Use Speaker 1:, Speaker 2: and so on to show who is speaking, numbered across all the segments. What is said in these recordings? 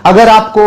Speaker 1: अगर आपको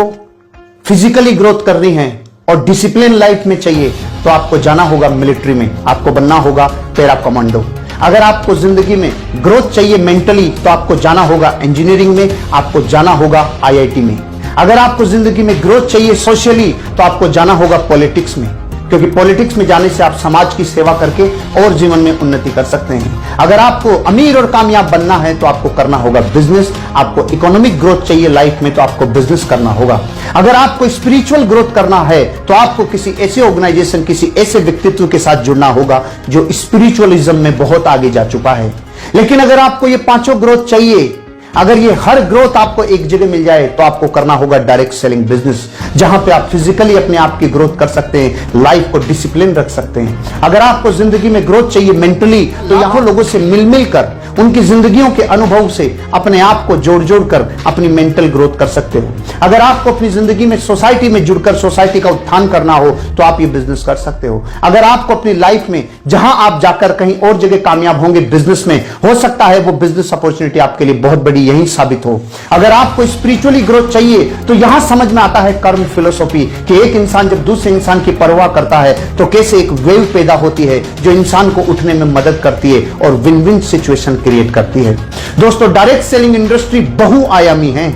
Speaker 1: physically growth करनी है और डिसिप्लिन लाइफ में चाहिए तो आपको जाना होगा मिलिट्री में, आपको बनना होगा पैरा कमांडो। अगर आपको जिंदगी में ग्रोथ चाहिए मेंटली तो आपको जाना होगा इंजीनियरिंग में, आपको जाना होगा आईआईटी में। अगर आपको जिंदगी में ग्रोथ चाहिए सोशली तो आपको जाना होगा पॉलिटिक्स में, क्योंकि पॉलिटिक्स में जाने से आप समाज की सेवा करके और जीवन में उन्नति कर सकते हैं। अगर आपको अमीर और कामयाब बनना है तो आपको करना होगा बिजनेस। आपको इकोनॉमिक ग्रोथ चाहिए लाइफ में तो आपको बिजनेस करना होगा। अगर आपको स्पिरिचुअल ग्रोथ करना है तो आपको किसी ऐसे ऑर्गेनाइजेशन, किसी ऐसे व्यक्तित्व के साथ जुड़ना होगा जो स्पिरिचुअलिज्म में बहुत आगे जा चुका है। लेकिन अगर आपको ये पांचों ग्रोथ चाहिए, अगर ये हर ग्रोथ आपको एक जगह मिल जाए तो आपको करना होगा डायरेक्ट सेलिंग बिजनेस, जहां पे आप फिजिकली अपने आप की ग्रोथ कर सकते हैं, लाइफ को डिसिप्लिन रख सकते हैं। अगर आपको जिंदगी में ग्रोथ चाहिए मेंटली तो यहां लोगों से मिल मिल कर, उनकी जिंदगियों के अनुभव से अपने आप को जोड़ जोड़ कर अपनी मेंटल ग्रोथ कर सकते हो। अगर आपको अपनी जिंदगी में सोसाइटी में जुड़कर सोसाइटी का उत्थान करना हो तो आप ये बिजनेस कर सकते हो। अगर आपको अपनी लाइफ में जहां आप जाकर कहीं और जगह कामयाब होंगे बिजनेस में, हो सकता है वो बिजनेस अपॉर्चुनिटी आपके लिए बहुत बड़ी यही साबित हो। अगर आपको स्पिरिचुअली ग्रोथ चाहिए तो यहां समझ में आता है कर्म फिलोसॉफी कि एक इंसान जब दूसरे इंसान की परवाह करता है तो कैसे एक वेव पैदा होती है जो इंसान को उठने में मदद करती है और विन विन सिचुएशन क्रिएट करती है। दोस्तों, डायरेक्ट सेलिंग इंडस्ट्री बहुआयामी है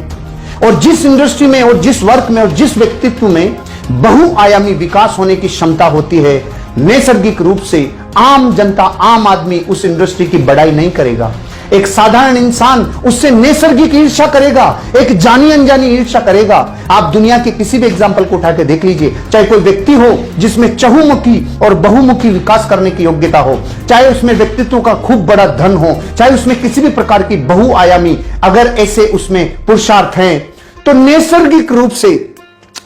Speaker 1: और जिस इंडस्ट्री में और जिस वर्क में और जिस व्यक्तित्व में बहुआयामी विकास होने की क्षमता होती है, नैसर्गिक रूप से आम जनता, आम आदमी उस इंडस्ट्री की बड़ाई नहीं करेगा। एक साधारण इंसान उससे नैसर्गिक ईर्ष्या करेगा, एक जानी अनजानी ईर्ष्या करेगा। आप दुनिया के किसी भी एग्जाम्पल को उठा के देख लीजिए, चाहे कोई व्यक्ति हो जिसमें चहुमुखी और बहुमुखी विकास करने की योग्यता हो, चाहे उसमें व्यक्तित्व का खूब बड़ा धन हो, चाहे उसमें किसी भी प्रकार की बहुआयामी अगर ऐसे उसमें पुरुषार्थ हैं, तो नैसर्गिक रूप से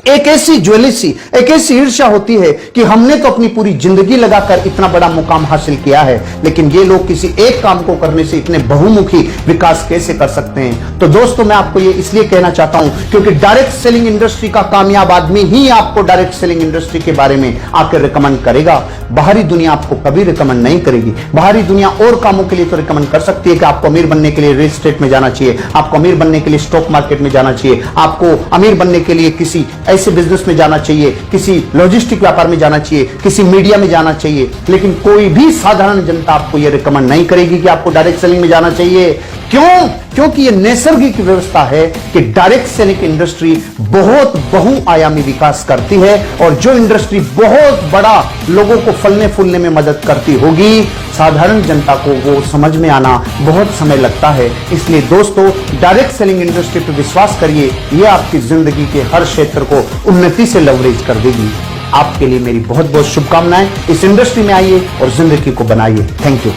Speaker 1: एक ऐसी ज्वेलसी, एक ऐसी ईर्ष्या होती है कि हमने तो अपनी पूरी जिंदगी लगाकर इतना बड़ा मुकाम हासिल किया है, लेकिन ये लोग किसी एक काम को करने से इतने बहुमुखी विकास कैसे कर सकते हैं। तो दोस्तों, मैं आपको ये इसलिए कहना चाहता हूं क्योंकि डायरेक्ट सेलिंग इंडस्ट्री का कामयाब आदमी ही आपको डायरेक्ट सेलिंग इंडस्ट्री के बारे में आकर रिकमेंड करेगा। बाहरी दुनिया आपको कभी रिकमेंड नहीं करेगी। बाहरी दुनिया और कामों के लिए तो रिकमेंड कर सकती है कि आपको अमीर बनने के लिए रियल एस्टेट में जाना चाहिए, आपको अमीर बनने के लिए स्टॉक मार्केट में जाना चाहिए, आपको अमीर बनने के लिए किसी ऐसे बिजनेस में जाना चाहिए, किसी लॉजिस्टिक व्यापार में जाना चाहिए, किसी मीडिया में जाना चाहिए। लेकिन कोई भी साधारण जनता आपको यह रिकमेंड नहीं करेगी कि आपको डायरेक्ट सेलिंग में जाना चाहिए। क्यों? क्योंकि यह नैसर्गिक व्यवस्था है कि डायरेक्ट सेलिंग इंडस्ट्री बहुत बहुआयामी विकास करती है और जो इंडस्ट्री बहुत बड़ा लोगों को फलने फूलने में मदद करती होगी, साधारण जनता को वो समझ में आना बहुत समय लगता है। इसलिए दोस्तों, डायरेक्ट सेलिंग इंडस्ट्री पर विश्वास करिए, यह आपकी जिंदगी के हर क्षेत्र को उन्नति से लवरेज कर देगी। आपके लिए मेरी बहुत बहुत शुभकामनाएं। इस इंडस्ट्री में आइए और जिंदगी को बनाइए। Thank you.